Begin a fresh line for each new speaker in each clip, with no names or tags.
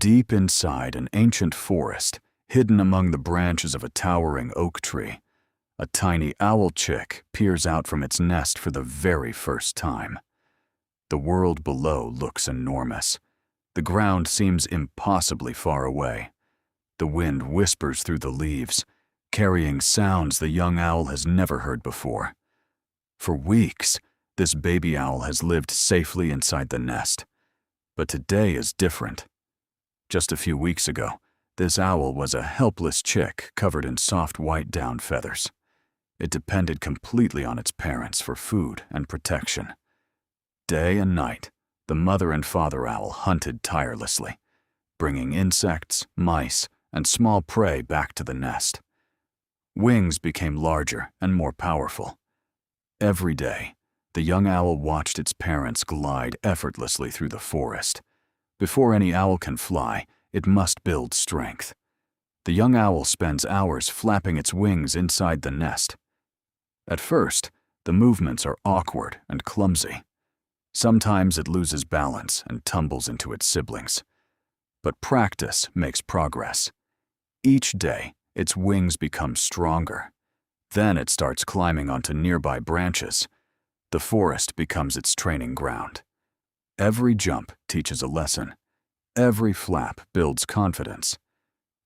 Deep inside an ancient forest, hidden among the branches of a towering oak tree, a tiny owl chick peers out from its nest for the very first time. The world below looks enormous. The ground seems impossibly far away. The wind whispers through the leaves, carrying sounds the young owl has never heard before. For weeks, this baby owl has lived safely inside the nest. But today is different. Just a few weeks ago, this owl was a helpless chick covered in soft white down feathers. It depended completely on its parents for food and protection. Day and night, the mother and father owl hunted tirelessly, bringing insects, mice, and small prey back to the nest. Wings became larger and more powerful. Every day, the young owl watched its parents glide effortlessly through the forest. Before any owl can fly, it must build strength. The young owl spends hours flapping its wings inside the nest. At first, the movements are awkward and clumsy. Sometimes it loses balance and tumbles into its siblings. But practice makes progress. Each day, its wings become stronger. Then it starts climbing onto nearby branches. The forest becomes its training ground. Every jump teaches a lesson. Every flap builds confidence.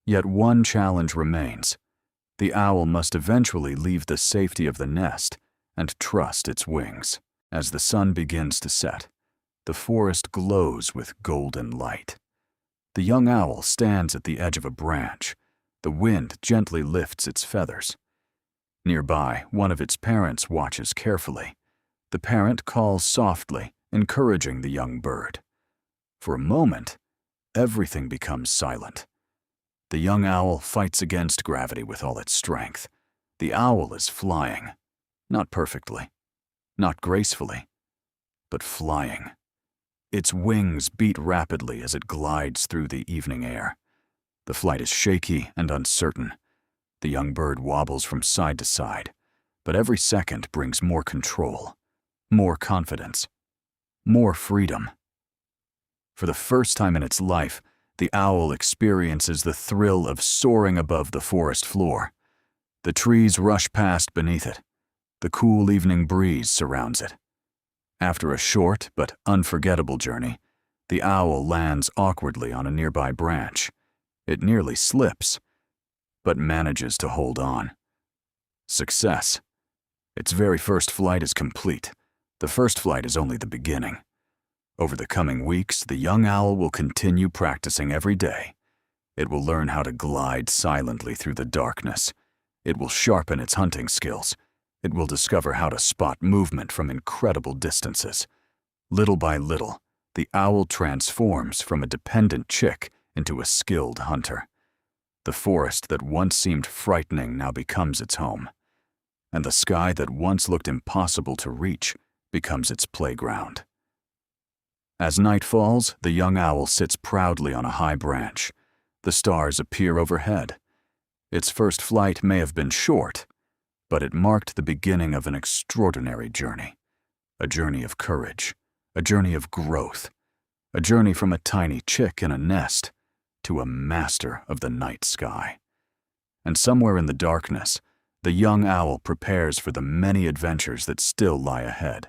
Yet one challenge remains. The owl must eventually leave the safety of the nest and trust its wings. As the sun begins to set, the forest glows with golden light. The young owl stands at the edge of a branch. The wind gently lifts its feathers. Nearby, one of its parents watches carefully. The parent calls softly, encouraging the young bird. For a moment, everything becomes silent. The young owl fights against gravity with all its strength. The owl is flying. Not perfectly, not gracefully, but flying. Its wings beat rapidly as it glides through the evening air. The flight is shaky and uncertain. The young bird wobbles from side to side, but every second brings more control, more confidence, more freedom. For the first time in its life, the owl experiences the thrill of soaring above the forest floor. The trees rush past beneath it. The cool evening breeze surrounds it. After a short but unforgettable journey, the owl lands awkwardly on a nearby branch. It nearly slips, but manages to hold on. Success. Its very first flight is complete. The first flight is only the beginning. Over the coming weeks, the young owl will continue practicing every day. It will learn how to glide silently through the darkness. It will sharpen its hunting skills. It will discover how to spot movement from incredible distances. Little by little, the owl transforms from a dependent chick into a skilled hunter. The forest that once seemed frightening now becomes its home. And the sky that once looked impossible to reach becomes its playground. As night falls, the young owl sits proudly on a high branch. The stars appear overhead. Its first flight may have been short, but it marked the beginning of an extraordinary journey. A journey of courage, a journey of growth, a journey from a tiny chick in a nest to a master of the night sky. And somewhere in the darkness, the young owl prepares for the many adventures that still lie ahead.